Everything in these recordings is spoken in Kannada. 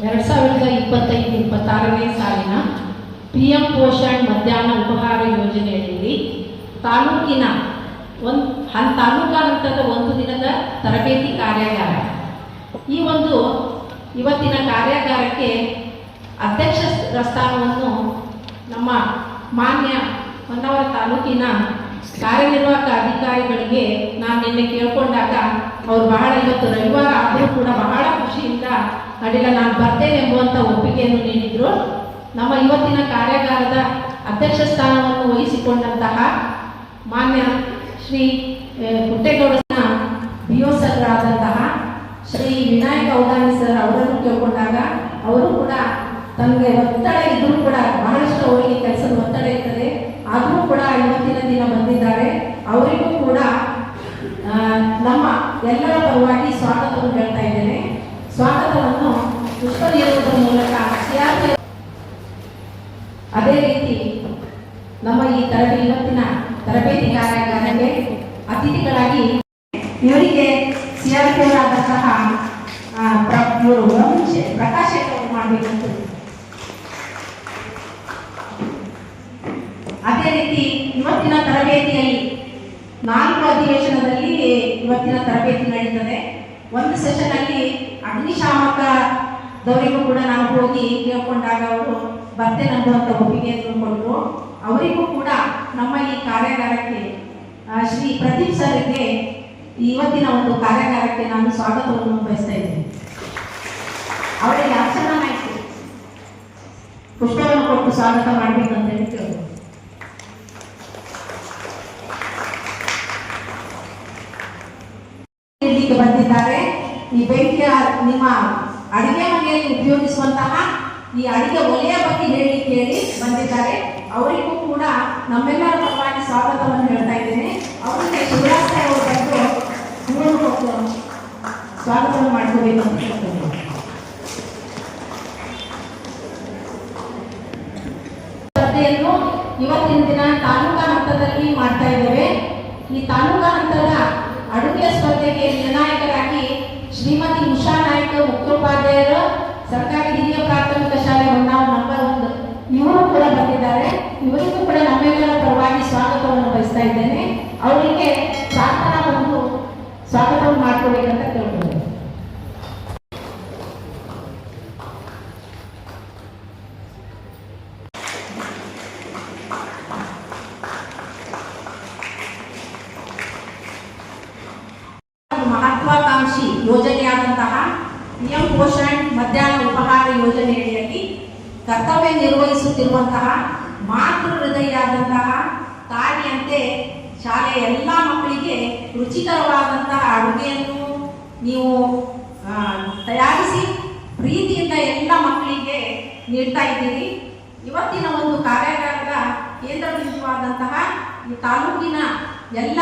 2025-26ನೇ ಸಾಲಿನ PM ಪೋಷಣ್ ಮಧ್ಯಾಹ್ನ ಉಪಹಾರ ಯೋಜನೆಯಲ್ಲಿ ತಾಲೂಕಿನ ತಾಲೂಕಾ ಹಂತದ ಒಂದು ದಿನದ ತರಬೇತಿ ಕಾರ್ಯಾಗಾರ. ಈ ಇವತ್ತಿನ ಕಾರ್ಯಾಗಾರಕ್ಕೆ ಅಧ್ಯಕ್ಷ ಸ್ಥಾನವನ್ನು ನಮ್ಮ ಮಾನ್ಯ ಹೊನ್ನಾವರ ತಾಲೂಕಿನ ಕಾರ್ಯನಿರ್ವಾಹಕ ಅಧಿಕಾರಿಗಳಿಗೆ ನಾನು ನಿನ್ನೆ ಕೇಳ್ಕೊಂಡಾಗ ಅವರು ಬಹಳ, ಇವತ್ತು ರವಿವಾರ ಆದರೂ ಕೂಡ ಬಹಳ ಖುಷಿಯಿಂದ ಅಡ್ಡಿಲ್ಲ ನಾನು ಬರ್ತೇನೆ ಎಂಬುವಂಥ ಒಪ್ಪಿಗೆಯನ್ನು ನೀಡಿದರು. ನಮ್ಮ ಇವತ್ತಿನ ಕಾರ್ಯಾಗಾರದ ಅಧ್ಯಕ್ಷ ಸ್ಥಾನವನ್ನು ವಹಿಸಿಕೊಂಡಂತಹ ಮಾನ್ಯ ಶ್ರೀ ಪುಟ್ಟೇಗೌಡನ BO ಸರ್ ಆದಂತಹ ಶ್ರೀ ವಿನಾಯಕ ಔದಾನಿ ಸರ್ ಅವರನ್ನು ಕೇಳ್ಕೊಂಡಾಗ ಅವರು ಕೂಡ ತಮಗೆ ಒತ್ತಡ ಇದ್ದರೂ ಕೂಡ ಬಹಳಷ್ಟು ಅವರಿಗೆ ಕೆಲಸದ ಒತ್ತಡ ಇರ್ತದೆ, ಆದರೂ ಕೂಡ ಇವತ್ತಿನ ದಿನ ಬಂದಿದ್ದಾರೆ. ಅವರಿಗೂ ಕೂಡ ನಮ್ಮ ಎಲ್ಲರ ಪರವಾಗಿ ಸ್ವಾಗತವನ್ನು ಹೇಳ್ತಾ ಇದ್ದೇನೆ. ಸ್ವಾಗತವನ್ನು ಪುಷ್ಪ ನೀಡುವುದರ ಮೂಲಕ ಅದೇ ರೀತಿ ನಮ್ಮ ಈ ಇವತ್ತಿನ ತರಬೇತಿ ಕಾರ್ಯಾಗಾರಕ್ಕೆ ಅತಿಥಿಗಳಾಗಿ ಇವರಿಗೆ CRP ಆದಂತಹ ಪ್ರಕಾಶ್ ಅವರು ಮಾಡಬೇಕಂತ. ಅದೇ ರೀತಿ ಇವತ್ತಿನ ತರಬೇತಿಯಲ್ಲಿ 4 ಅಧಿವೇಶನದಲ್ಲಿ ಇವತ್ತಿನ ತರಬೇತಿ ನಡೀತದೆ. ಒಂದು ಸೆಷನ್ ಅಲ್ಲಿ ಅಗ್ನಿಶಾಮಕದವರಿಗೂ ಕೂಡ ನಾವು ಹೋಗಿ ಕೇಳ್ಕೊಂಡಾಗ ಅವರು ಬರ್ತೇನೆ ಅನ್ನುವಂಥ ಒಪ್ಪಿಗೆಯನ್ನು ಕೊಟ್ಟರು. ಅವರಿಗೂ ಕೂಡ ನಮ್ಮ ಈ ಕಾರ್ಯಾಗಾರಕ್ಕೆ ಶ್ರೀ ಪ್ರದೀಪ್ ಸರ್ಗೆ ಇವತ್ತಿನ ಒಂದು ಕಾರ್ಯಾಗಾರಕ್ಕೆ ನಾನು ಸ್ವಾಗತವನ್ನು ಬಯಸ್ತಾ ಇದ್ದೇನೆ. ಅವರಿಗೆ ಅರ್ಚನಾ ನಾಯ್ಕ ಪುಷ್ಪವನ್ನು ಕೊಟ್ಟು ಸ್ವಾಗತ ಮಾಡಬೇಕಂತ ಹೇಳಿ ಕೇಳಿದ್ರು. ಬಂದಿದ್ದಾರೆ. ಈ ಬೆಂಕಿಯ ನಿಮ್ಮ ಅಡಿಗೆ ಮನೆಯಲ್ಲಿ ಉಪಯೋಗಿಸುವಂತಹ ಈ ಅಡಿಗೆ ಒಲೆಯ ಬಗ್ಗೆ ಹೇಳಿ ಬಂದಿದ್ದಾರೆ. ಅವರಿಗೂ ಕೂಡ ನಮ್ಮೆಲ್ಲರ ಪರವಾಗಿ ಸ್ವಾಗತವನ್ನು ಹೇಳ್ತಾ ಇದ್ದೇನೆ. ಅವರಿಗೆ ಶಿವರಾಜ್ ಸಾಹೇಬ್ ಅವರು ಬಂದು ಹೂವನ್ನು ಕೊಟ್ಟು ಸ್ವಾಗತವನ್ನು ಮಾಡ್ಕೋಬೇಕು ಅಂತ ಹೇಳ್ತೇನೆ. ಸ್ಪರ್ಧೆಯನ್ನು ಇವತ್ತಿನ ದಿನ ತಾಲೂಕಾ ಹಂತದಲ್ಲಿ ಮಾಡ್ತಾ ಇದ್ದೇವೆ. ಈ ತಾಲೂಕಾ ಹಂತದ ಅಡುಗೆ ಸ್ಪರ್ಧೆಗೆ ನಿರ್ಣಾಯಕರಾಗಿ ಶ್ರೀಮತಿ ಉಷಾ ನಾಯ್ಕ, ಮುಖ್ಯೋಪಾಧ್ಯಾಯರು, ಸರ್ಕಾರಿ ಹಿರಿಯ ಪ್ರಾಥಮಿಕ ಶಾಲೆ ಹೊನ್ನಾವರ ನಂಬರ್ 1, ಇವರು ಕೂಡ ಬಂದಿದ್ದಾರೆ. ಇವರಿಗೂ ಕೂಡ ನಮ್ಮೆಲ್ಲರ ಪರವಾಗಿ ಸ್ವಾಗತವನ್ನು ಬಯಸ್ತಾ ಇದ್ದೇನೆ. ಅವರಿಗೆ ಪ್ರಾರ್ಥನಾ ಬಂದು ಸ್ವಾಗತವನ್ನು ಮಾಡ್ಕೋಬೇಕಂತ ಕೇಳ್ಬೋದು. ಮಹತ್ವಾಕಾಂಕ್ಷಿ ಯೋಜನೆಯಾದಂತಹ PM ಪೋಷಣ್ ಮಧ್ಯಾಹ್ನ ಉಪಹಾರ ಯೋಜನೆಯಡಿಯಲ್ಲಿ ಕರ್ತವ್ಯ ನಿರ್ವಹಿಸುತ್ತಿರುವಂತಹ ಮಾತೃ ಹೃದಯಾದಂತಹ ತಾಯಿಯಂತೆ ಶಾಲೆಯ ಎಲ್ಲ ಮಕ್ಕಳಿಗೆ ರುಚಿಕರವಾದಂತಹ ಅಡುಗೆಯನ್ನು ನೀವು ತಯಾರಿಸಿ ಪ್ರೀತಿಯಿಂದ ಎಲ್ಲ ಮಕ್ಕಳಿಗೆ ನೀಡ್ತಾ ಇದ್ದೀರಿ. ಇವತ್ತಿನ ಒಂದು ಕಾರ್ಯಾಗಾರದ ಕೇಂದ್ರ ಬಿಂದುವಾದಂತಹ ಈ ತಾಲೂಕಿನ ಎಲ್ಲ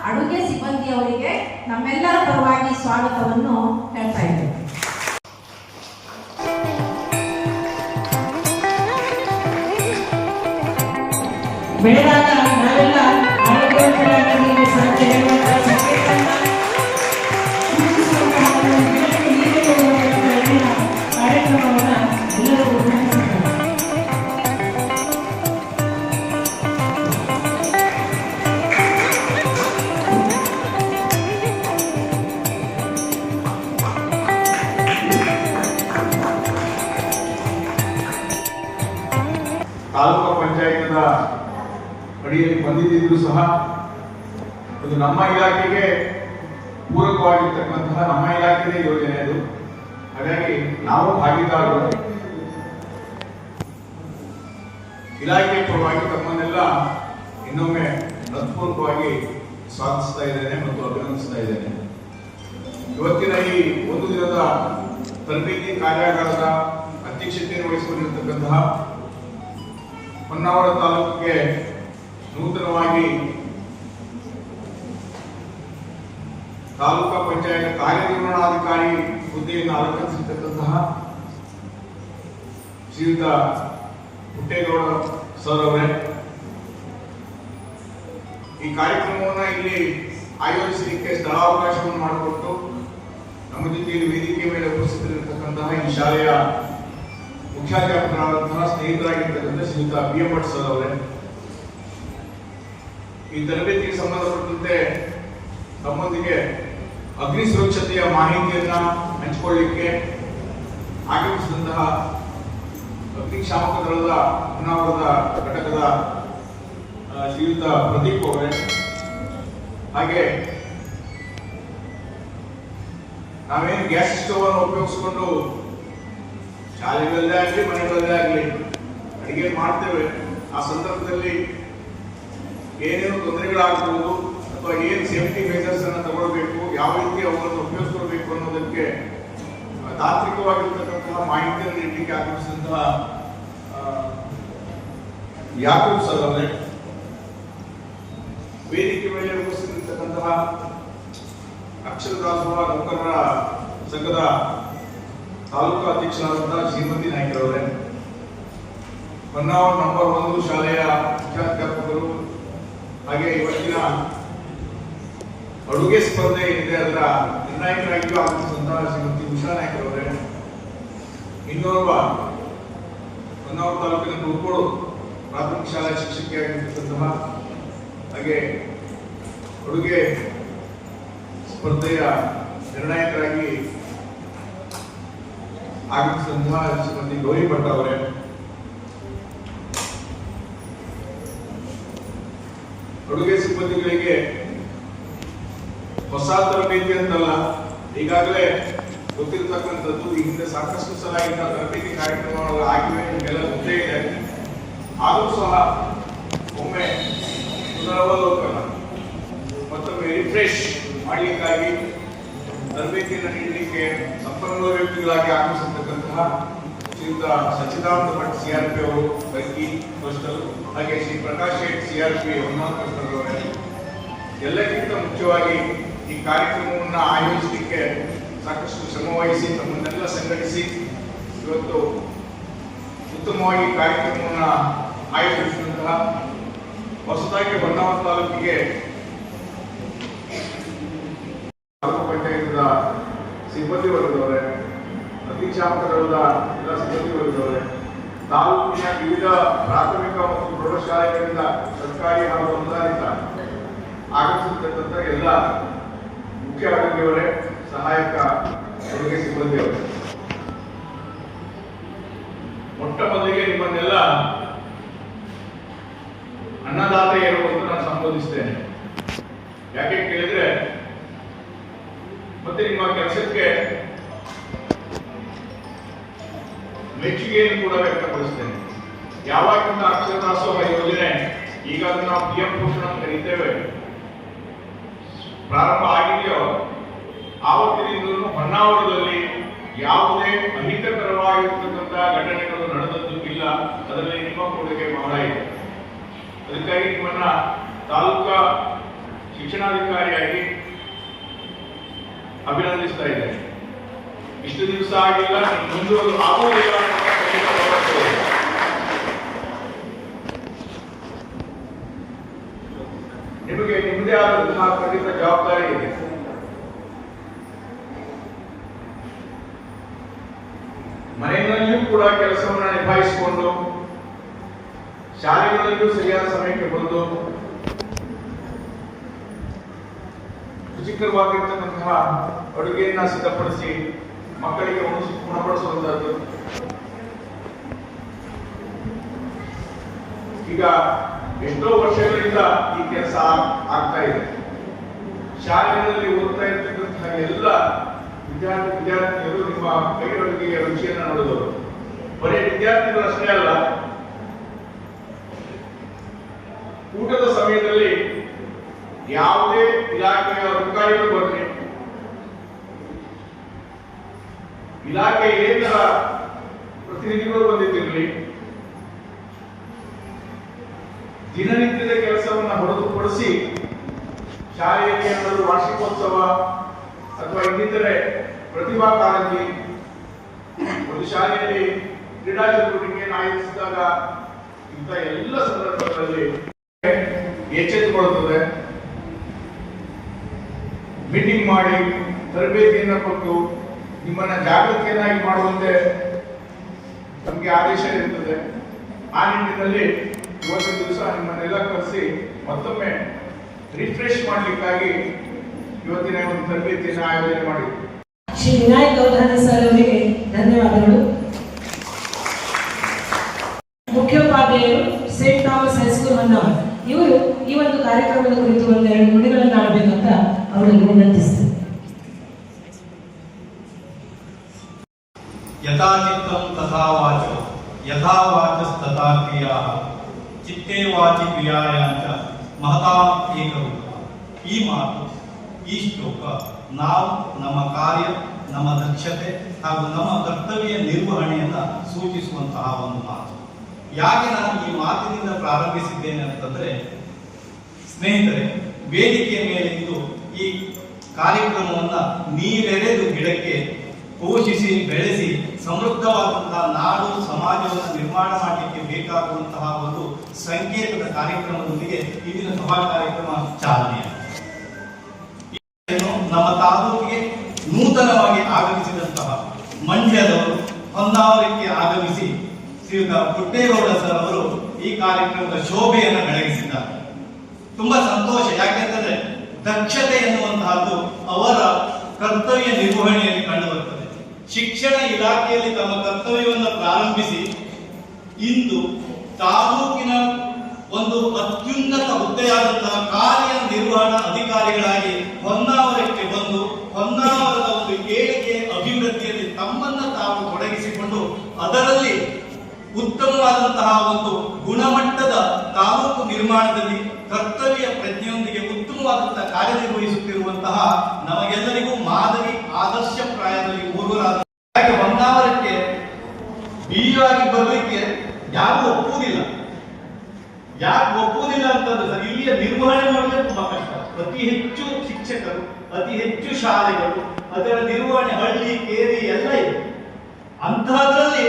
ಅಡುಗೆ ಸಿಬ್ಬಂದಿಯವರಿಗೆ ನಮ್ಮೆಲ್ಲರ ಪರವಾಗಿ ಸ್ವಾಗತವನ್ನು ಹೇಳ್ತಾ ಇದ್ದೇವೆ. ಬೆಳೆದಾಗ ನಾವೆಲ್ಲ ಆರೋಗ್ಯವಂತರಾಗಿ ಸಾಧ್ಯ ಕಾರ್ಯಕ್ರಮವನ್ನು ಎಲ್ಲರೂ ತಾಲೂಕು ಪಂಚಾಯತ್ನ ಅಡಿಯಲ್ಲಿ ಬಂದಿದ್ದರೂ ಸಹ ಅದು ನಮ್ಮ ಇಲಾಖೆಗೆ ಪೂರಕವಾಗಿರ್ತಕ್ಕಂತಹ ನಮ್ಮ ಇಲಾಖೆಯ ಯೋಜನೆ ಅದು. ಹಾಗಾಗಿ ನಾವು ಭಾಗಿದಾರರು. ಇಲಾಖೆ ಪರವಾಗಿ ತಮ್ಮನ್ನೆಲ್ಲ ಇನ್ನೊಮ್ಮೆ ಹೃತ್ಪೂರ್ವಕವಾಗಿ ಸ್ವಾಗತಿಸ್ತಾ ಇದ್ದೇನೆ ಮತ್ತು ಅಭಿನಂದಿಸ್ತಾ ಇದ್ದೇನೆ. ಇವತ್ತಿನ ಈ ಒಂದು ದಿನದ ತರಬೇತಿ ಕಾರ್ಯಾಗಾರದ ಅಧ್ಯಕ್ಷತೆಯನ್ನು ವಹಿಸಿಕೊಂಡಿರತಕ್ಕಂತಹ ಹೊನ್ನಾವರ ತಾಲೂಕಿಗೆ ನೂತನವಾಗಿ ತಾಲೂಕಾ ಪಂಚಾಯತ್ ಕಾರ್ಯನಿರ್ವಹಣಾಧಿಕಾರಿ ಹುದ್ದೆಯನ್ನು ಅಲಂಕರಿಸಿರ್ತಕ್ಕಂತಹ ಶ್ರೀಯುತ ಪುಟ್ಟೇಗೌಡ ಸರ್ ಅವರೇ, ಈ ಕಾರ್ಯಕ್ರಮವನ್ನು ಇಲ್ಲಿ ಆಯೋಜಿಸಲಿಕ್ಕೆ ಸ್ಥಳಾವಕಾಶವನ್ನು ಮಾಡಿಕೊಟ್ಟು ನಮ್ಮ ಜೊತೆಯಲ್ಲಿ ವೇದಿಕೆ ಮೇಲೆ ಉಪಸ್ಥಿತರಿರತಕ್ಕಂತಹ ಈ ಶಾಲೆಯ ಮುಖ್ಯಾಧ್ಯಾಪಕರಾದಂತಹ ಸ್ನೇಹಿತರಾಗಿರ್ತಕ್ಕಂಥ ಶ್ರೀಯುತ ಬಿ ಎಂ ಭಟ್ ಸರ್ ಅವರೇ, ಈ ತರಬೇತಿಗೆ ಸಂಬಂಧಪಟ್ಟಂತೆ ತಮ್ಮೊಂದಿಗೆ ಅಗ್ನಿ ಸುರಕ್ಷತೆಯ ಮಾಹಿತಿಯನ್ನ ಹಂಚಿಕೊಳ್ಳಿಕ್ಕೆ ಆಗಮಿಸಿದಂತಹ ಅಗ್ನಿಶಾಮಕ ದಳದ ಹೊನ್ನಾವರದ ಘಟಕದ ಶ್ರೀಯುತ ಪ್ರದೀಪ್ ಅವರೇ, ಹಾಗೆ ನಾವೇನು ಗ್ಯಾಸ್ ಸ್ಟವ್ ಅನ್ನು ಉಪಯೋಗಿಸಿಕೊಂಡು ಶಾಲೆಗಳಲ್ಲೇ ಆಗಲಿ ಮನೆಗಳಲ್ಲೇ ಆಗಲಿ ಅಡಿಗೆ ಮಾಡ್ತೇವೆ, ಆ ಸಂದರ್ಭದಲ್ಲಿ ಏನೇನು ತೊಂದರೆಗಳಾಗಬಹುದು ಅಥವಾ ಏನು ಸೇಫ್ಟಿ ಮೆಜರ್ಸ್ ಅನ್ನು ತಗೊಳ್ಬೇಕು, ಯಾವ ರೀತಿ ಅವುಗಳನ್ನು ಉಪಯೋಗಿಸ್ಕೊಳ್ಬೇಕು ಅನ್ನೋದಕ್ಕೆ ತಾಂತ್ರಿಕವಾಗಿರ್ತಕ್ಕಂತಹ ಮಾಹಿತಿಯನ್ನು ನೀಡಲಿಕ್ಕೆ ಆಗಮಿಸಿದಂತಹ ಯಾಕೂಬ್ ಸರ್ ಅವರೇ, ವೇದಿಕೆ ಮೇಲೆ ಉಪಸ್ಥಿತರಿರ್ತಕ್ಕಂತಹ ಅಕ್ಷರ ದಾಸೋಹ ನೌಕರರ ಸಂಘದ ತಾಲೂಕು ಅಧ್ಯಕ್ಷರಾದಂತಹ ಶ್ರೀಮತಿ ನಾಯ್ಕರವರೇ, ಹೊನ್ನಾವರ ನಂಬರ್ 1 ಶಾಲೆಯ ಮುಖ್ಯಾಧ್ಯಾಪಕರು, ಹಾಗೆ ಇವತ್ತಿನ ಅಡುಗೆ ಸ್ಪರ್ಧೆ ಏನಿದೆ ಅದರ ನಿರ್ಣಾಯಕರಾಗಿಯೂ ಆಗಮಿಸಿದಂತಹ ಶ್ರೀಮತಿ ಉಷಾ ನಾಯ್ಕರವರೇ, ಇನ್ನೋರ್ವ ಹೊನ್ನಾವರ ತಾಲೂಕಿನ ಕುರುಕೋಡು ಪ್ರಾಥಮಿಕ ಶಾಲಾ ಶಿಕ್ಷಕಿಯಾಗಿರ್ತಕ್ಕಂತಹ ಹಾಗೆ ಅಡುಗೆ ಸ್ಪರ್ಧೆಯ ನಿರ್ಣಾಯಕರಾಗಿ ಆಗಮಿಸಿದಂತಹ ಶ್ರೀಮತಿ ಗೌರಿ ಭಟ್ ಅವರೇ, ಅಡುಗೆ ಸಿಬ್ಬಂದಿಗಳಿಗೆ ಹೊಸ ತರಬೇತಿ ಅಂತಲ್ಲ, ಈಗಾಗಲೇ ಗೊತ್ತಿರತಕ್ಕಂಥದ್ದು, ಈ ಹಿಂದೆ ಸಾಕಷ್ಟು ಸಲ ಇಂಥ ತರಬೇತಿ ಕಾರ್ಯಕ್ರಮಗಳು ಆಗಿವೆ, ನಿಮಗೆಲ್ಲ ಗೊತ್ತೇ ಇದೆ. ಆದರೂ ಸಹ ಒಮ್ಮೆ ಪುನರವಲೋಕನ ಮತ್ತೊಮ್ಮೆ ರಿಫ್ರೆಶ್ ಮಾಡಲಿಕ್ಕಾಗಿ ತರಬೇತಿಯನ್ನು ನೀಡಲಿಕ್ಕೆ ಸಂಪನ್ಮೂಲ ವ್ಯಕ್ತಿಗಳಾಗಿ ಆಗಮಿಸಿರ್ತಕ್ಕಂತಹ ಶ್ರೀಯುತ ಸಚ್ಚಿದಾನಂದ ಭಟ್ CRP ಅವರು ಬರ್ಕಿ ಕೋಸ್ಟಲ್, ಹಾಗೆ ಶ್ರೀ ಪ್ರಕಾಶ್ ಶೇಟ್ CRP ಹೊನ್ನಾವರ ಕೋಸ್ಟಲ್ ಅವರೇ, ಎಲ್ಲಕ್ಕಿಂತ ಮುಖ್ಯವಾಗಿ ಈ ಕಾರ್ಯಕ್ರಮವನ್ನು ಆಯೋಜಿಸಲಿಕ್ಕೆ ಸಾಕಷ್ಟು ಶ್ರಮವಹಿಸಿ ತಮ್ಮನ್ನೆಲ್ಲ ಸಂಘಟಿಸಿ ಇವತ್ತು ಉತ್ತಮವಾಗಿ ಕಾರ್ಯಕ್ರಮವನ್ನು ಆಯೋಜಿಸಿದಂತಹ ಹೊಸದಾಗಿ ಹೊನ್ನಾವರ ತಾಲೂಕಿಗೆ ತಾಲೂಕು ಪಂಚಾಯತ್ನ ಸಿಬ್ಬಂದಿ ವರ್ಗದವರೇ, ಅಗ್ನಿಶಾಮಕ ದಳದ ಎಲ್ಲ ಸಿಬ್ಬಂದಿ ವರ್ಗದವರೇ, ತಾಲೂಕಿನ ವಿವಿಧ ಪ್ರಾಥಮಿಕ ಮತ್ತು ಪ್ರೌಢಶಾಲೆಗಳಿಂದ ಸರ್ಕಾರಿ ಹಾಗೂ ಅನುದಾನಿತ ಆಗಮಿಸಿರ್ತಕ್ಕಂಥ ಎಲ್ಲ ಮುಖ್ಯ ಅಡುಗೆಯವರೇ, ಸಹಾಯಕ ಅಡುಗೆ ಸಿಬ್ಬಂದಿಯವರೇ, ಮೊಟ್ಟ ಮೊದಲಿಗೆ ನಿಮ್ಮನ್ನೆಲ್ಲ ಅನ್ನದಾತೆಯರು ಅಂತ ನಾನು ಸಂಬೋಧಿಸ್ತೇನೆ. ಯಾಕೆ ಕೇಳಿದ್ರೆ ಮತ್ತೆ ನಿಮ್ಮ ಕೆಲಸಕ್ಕೆ ಮೆಚ್ಚುಗೆಯನ್ನು ಕೂಡ ವ್ಯಕ್ತಪಡಿಸ್ತೇನೆ. ಯಾವಾಗಿಂದ ಅಕ್ಷರ ದಾಸೋಹ ಯೋಜನೆ, ಈಗ ನಾವು PM ಪೋಷಣ ಅಂತ ಕರೀತೇವೆ, ಪ್ರಾರಂಭ ಆಗಿದೆಯೋ ಆವತ್ತಿನಿಂದಲೂ ಹೊನ್ನಾವರದಲ್ಲಿ ಯಾವುದೇ ಅಹಿತಕರವಾಗಿರ್ತಕ್ಕಂಥ ಘಟನೆಗಳು ನಡೆದದ್ದು ಇಲ್ಲ. ಅದರಲ್ಲಿ ನಿಮ್ಮ ಕೊಡುಗೆ ಬಹಳ ಇದೆ. ಅದಕ್ಕಾಗಿ ನಿಮ್ಮನ್ನ ತಾಲೂಕಾ ಶಿಕ್ಷಣಾಧಿಕಾರಿಯಾಗಿ ಅಭಿನಂದಿಸ್ತಾ ಇದ್ದೇನೆ. ಇಷ್ಟು ದಿವಸ ಆಗಿಲ್ಲ, ಮುಂದುವರೆದು ಆಗುವುದಿಲ್ಲ. ನಿಮಗೆ ನಿಮ್ಮದೇ ಆದಂತಹ ಖಂಡಿತ ಜವಾಬ್ದಾರಿ ಇದೆ. ಮನೆಯಲ್ಲಿಯೂ ಕೂಡ ಕೆಲಸವನ್ನ ನಿಭಾಯಿಸಿಕೊಂಡು ಶಾಲೆಗಳಲ್ಲಿಯೂ ಸರಿಯಾದ ಸಮಯಕ್ಕೆ ಬಂದು ರುಚಿಕರವಾಗಿರ್ತಕ್ಕಂತಹ ಅಡುಗೆಯನ್ನ ಸಿದ್ಧಪಡಿಸಿ ಮಕ್ಕಳಿಗೆ ಗುಣಪಡಿಸುವಂತಹದ್ದು. ಈಗ ಎಷ್ಟೋ ವರ್ಷಗಳಿಂದ ಈ ಕೆಲಸ ಆಗ್ತಾ ಇದೆ. ಶಾಲೆಗಳಲ್ಲಿ ಓದ್ತಾ ಇರ್ತಕ್ಕಂತಹ ಎಲ್ಲ ವಿದ್ಯಾರ್ಥಿನಿಯರು ನಿಮ್ಮ ಕೈ ಅಡುಗೆಯ ರುಚಿಯನ್ನು ನೋಡಿದವರು. ಬರೀ ವಿದ್ಯಾರ್ಥಿಗಳು ಅಷ್ಟೇ ಅಲ್ಲ, ಊಟದ ಸಮಯದಲ್ಲಿ ಯಾವುದೇ ಇಲಾಖೆಯ ಅಧಿಕಾರಿಗಳು ಬರಲಿ, ಇಲಾಖೆಯೇತರ ಪ್ರತಿನಿಧಿಗಳು ಬಂದಿದ್ದಿರಲಿ, ದಿನನಿತ್ಯದ ಕೆಲಸವನ್ನು ಹೊರತುಪಡಿಸಿ ಶಾಲೆಯಲ್ಲಿ ಏನಾದರೂ ವಾರ್ಷಿಕೋತ್ಸವ ಅಥವಾ ಇನ್ನಿತರೆ ಪ್ರತಿಭಾ ಕಾರಂಜಿ, ಒಂದು ಶಾಲೆಯಲ್ಲಿ ಕ್ರೀಡಾ ಚಟುವಟಿಕೆಯನ್ನು ಆಯೋಜಿಸಿದಾಗ ಇಂಥ ಎಲ್ಲ ಸಂದರ್ಭಗಳಲ್ಲಿ ಎಚ್ಚೆತ್ತುಕೊಳ್ಳುತ್ತದೆ. ಮೀಟಿಂಗ್ ಮಾಡಿ ತರಬೇತಿಯನ್ನು ಕೊಟ್ಟು ನಿಮ್ಮನ್ನ ಜಾಗೃತಿಯನ್ನಾಗಿ ಮಾಡುವಂತೆ ನಮಗೆ ಆದೇಶ ಇರ್ತದೆ. ಆ ನಿಟ್ಟಿನಲ್ಲಿ ಇವತ್ತಿನ ದಿವಸ ನಿಮ್ಮನ್ನೆಲ್ಲ ಕರೆಸಿ ಮತ್ತೊಮ್ಮೆ ರಿಫ್ರೆಶ್ ಮಾಡಲಿಕ್ಕಾಗಿ ಇವತ್ತಿನ ಒಂದು ತರಬೇತಿಯನ್ನು ಆಯೋಜನೆ ಮಾಡಿದ್ವಿ. ಶ್ರೀ ವಿನಾಯಕ್ ಗೌಧಾನಿ ಸರ್ ಅವರಿಗೆ ಧನ್ಯವಾದಗಳು. ಮುಖ್ಯೋಪಾಧ್ಯಾಯರು ಸೇಂಟ್ ಥಾಮಸ್ ಹೈಸ್ಕೂಲ್ ಹೊನ್ನಾವರ, ಇವರು ಈ ಒಂದು ಕಾರ್ಯಕ್ರಮದ ಕುರಿತು ಒಂದೆರಡು ನುಡಿಗಳನ್ನು ಆಡಬೇಕಂತ ಅವರಿಗೆ ವಿನಂತಿಸ್ತಾರೆ. ಯಥಾ ಚಿತ್ತಂ ತಥಾ ವಾಚೋ ಯಥಾ ವಾಚಸ್ತಥಾ ಕ್ರಿಯಾಃ ಚಿತ್ತೇ ವಾಚಿ ಕ್ರಿಯಾಯಾಂಚ ಮಹತಾಂ ಏಕರೂಪ. ಈ ಮಾತು, ಈ ಶ್ಲೋಕ ನಾವು ನಮ್ಮ ಕಾರ್ಯ, ನಮ್ಮ ದಕ್ಷತೆ ಹಾಗೂ ನಮ್ಮ ಕರ್ತವ್ಯ ನಿರ್ವಹಣೆಯನ್ನು ಸೂಚಿಸುವಂತಹ ಒಂದು ಮಾತು. ಯಾಕೆ ನಾನು ಈ ಮಾತಿನಿಂದ ಪ್ರಾರಂಭಿಸಿದ್ದೇನೆ ಅಂತಂದ್ರೆ, ಸ್ನೇಹಿತರೆ, ವೇದಿಕೆಯ ಮೇಲೆ ಇಂದು ಈ ಕಾರ್ಯಕ್ರಮವನ್ನು ನೀರೆರೆದು ಗಿಡಕ್ಕೆ ಪೋಷಿಸಿ ಬೆಳೆಸಿ ಸಮೃದ್ಧವಾದಂತಹ ನಾಡು ಸಮಾಜವನ್ನು ನಿರ್ಮಾಣ ಮಾಡಲಿಕ್ಕೆ ಬೇಕಾಗುವಂತಹ ಒಂದು ಸಂಕೇತದ ಕಾರ್ಯಕ್ರಮದೊಂದಿಗೆ ಇಂದಿನ ಸಭಾ ಕಾರ್ಯಕ್ರಮ ಚಾಲನೆ. ನಮ್ಮ ತಾಲೂಕಿಗೆ ನೂತನವಾಗಿ ಆಗಮಿಸಿದಂತಹ ಮಂಡ್ಯದವರು ಹೊನ್ನಾವರಕ್ಕೆ ಆಗಮಿಸಿ ಶ್ರೀಯುತ ಪುಟ್ಟೇಗೌಡ ಸರ್ ಅವರು ಈ ಕಾರ್ಯಕ್ರಮದ ಶೋಭೆಯನ್ನು ಬೆಳಗಿಸಿದ್ದಾರೆ. ತುಂಬಾ ಸಂತೋಷ. ಯಾಕೆಂತಂದ್ರೆ ದಕ್ಷತೆ ಎನ್ನುವಂತಹದ್ದು ಅವರ ಕರ್ತವ್ಯ ನಿರ್ವಹಣೆಯಲ್ಲಿ ಕಂಡುಬರುತ್ತದೆ. ಶಿಕ್ಷಣ ಇಲಾಖೆಯಲ್ಲಿ ತಮ್ಮ ಕರ್ತವ್ಯವನ್ನು ಪ್ರಾರಂಭಿಸಿ ಇಂದು ತಾಲೂಕಿನ ಒಂದು ಅತ್ಯುನ್ನತ ಹುದ್ದೆಯಾದಂತಹ ಕಾರ್ಯ ನಿರ್ವಹಣಾ ಅಧಿಕಾರಿಗಳಾಗಿ ಹೊನ್ನಾವರಕ್ಕೆ ಬಂದು ಹೊನ್ನಾವರದ ಒಂದು ಏಳಿಗೆ ಅಭಿವೃದ್ಧಿಯಲ್ಲಿ ತಮ್ಮನ್ನು ತಾವು ತೊಡಗಿಸಿಕೊಂಡು ಅದರಲ್ಲಿ ಉತ್ತಮವಾದಂತಹ ಒಂದು ಗುಣಮಟ್ಟದ ತಾಲೂಕು ನಿರ್ಮಾಣದಲ್ಲಿ ಕರ್ತವ್ಯ ಪ್ರಜ್ಞೆಯೊಂದಿಗೆ ಉತ್ತಮವಾದಂತಹ ಕಾರ್ಯನಿರ್ವಹಿಸುತ್ತಿರುವಂತಹ ನಮಗೆಲ್ಲರಿಗೂ ಮಾದರಿ ಆದರ್ಶಪ್ರಾಯದಲ್ಲಿ ಮೂರುವರಾದ ಹೊನ್ನಾವರಕ್ಕೆ ಬಿಯಾಗಿ ಬರಲಿಕ್ಕೆ ಯಾರು ಒಪ್ಪುವುದಿಲ್ಲ. ಯಾಕೆ ಒಪ್ಪುವುದಿಲ್ಲ ಅಂತಂದ್ರೆ ಸರ್, ಇಲ್ಲಿಯ ನಿರ್ವಹಣೆ ಮಾಡಲಿಕ್ಕೆ ತುಂಬಾ ಕಷ್ಟ. ಅತಿ ಹೆಚ್ಚು ಶಿಕ್ಷಕರು, ಅತಿ ಹೆಚ್ಚು ಶಾಲೆಗಳು, ಅದರ ನಿರ್ವಹಣೆ ಹಳ್ಳಿ ಕೇರಿ ಎಲ್ಲ ಇದೆ. ಅಂತಹದ್ರಲ್ಲಿ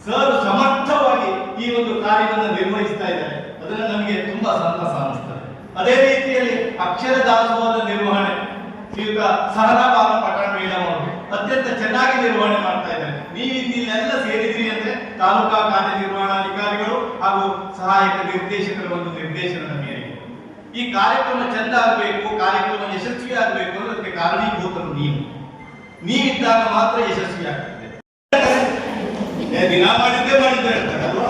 ಸರ್ ಸಮರ್ಥವಾಗಿ ಈ ಒಂದು ಕಾರ್ಯವನ್ನು ನಿರ್ವಹಿಸ್ತಾ ಇದ್ದಾರೆ. ಅದನ್ನು ನಮಗೆ ತುಂಬಾ ಸಂತಸ ಅನಿಸ್ತದೆ. ಅದೇ ರೀತಿಯಲ್ಲಿ ಅಕ್ಷರ ದಾಸೋಹದ ನಿರ್ವಹಣೆ ಶ್ರೀಯುತ ಸಹನಾ ಪಟ್ಟಣ ಮೇಡಮ್ ಅವರು ಅತ್ಯಂತ ಚೆನ್ನಾಗಿ ನಿರ್ವಹಣೆ ಮಾಡ್ತಾ ಇದ್ದಾರೆ. ನೀವು ಇಲ್ಲೆಲ್ಲ ಸೇರಿದ್ರಿ ಅಂದ್ರೆ ತಾಲೂಕಾ ಕಾರ್ಯನಿರ್ವಹಣಾಧಿಕಾರಿಗಳು ಹಾಗೂ ಸಹಾಯಕ ನಿರ್ದೇಶಕರ ಒಂದು ನಿರ್ದೇಶನದ ಮೇರೆಗೆ ಈ ಕಾರ್ಯಕ್ರಮ ಚೆಂದ ಆಗಬೇಕು, ಕಾರ್ಯಕ್ರಮ ಯಶಸ್ವಿ ಆಗಬೇಕು ಅನ್ನೋದಕ್ಕೆ ಕಾರಣೀಭೂತರು ನೀವಿದ್ದಾಗ ಮಾತ್ರ ಯಶಸ್ವಿ ಆಗ್ತದೆ. ದಿನ ಮಾಡಿದ್ದೇ ಹೇಳ್ತಾರಲ್ವಾ,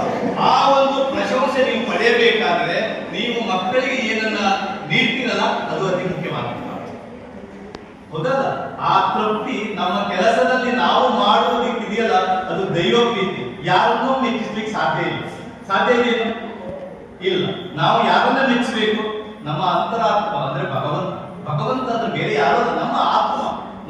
ಆ ಒಂದು ಪ್ರಶಂಸೆ ನೀವು ಪಡೆಯಬೇಕಾದ್ರೆ ನೀವು ಮಕ್ಕಳಿಗೆ ಏನನ್ನ ನೀಡ್ತೀರಲ್ಲ ಅದು ಅತಿ ಮುಖ್ಯವಾಗುತ್ತೆ. ಹೌದಲ್ಲ? ಆ ತೃಪ್ತಿ ನಮ್ಮ ಕೆಲಸದಲ್ಲಿ ನಾವು ಮಾಡುವುದಕ್ಕಿದೆಯಲ್ಲ ಅದು ದೈವ ಪ್ರೀತಿ. ಯಾರನ್ನೂ ಮೆಚ್ಚಿಸ್ಲಿಕ್ಕೆ ಸಾಧ್ಯ ಇದೆಯೇನು? ಇಲ್ಲ. ನಾವು ಯಾರನ್ನ ಮೆಚ್ಚಬೇಕು? ನಮ್ಮ ಅಂತರಾತ್ಮ ಅಂದ್ರೆ ಭಗವಂತ ಅಂದ್ರೆ ಬೇರೆ ಯಾರು, ನಮ್ಮ ಆತ್ಮ,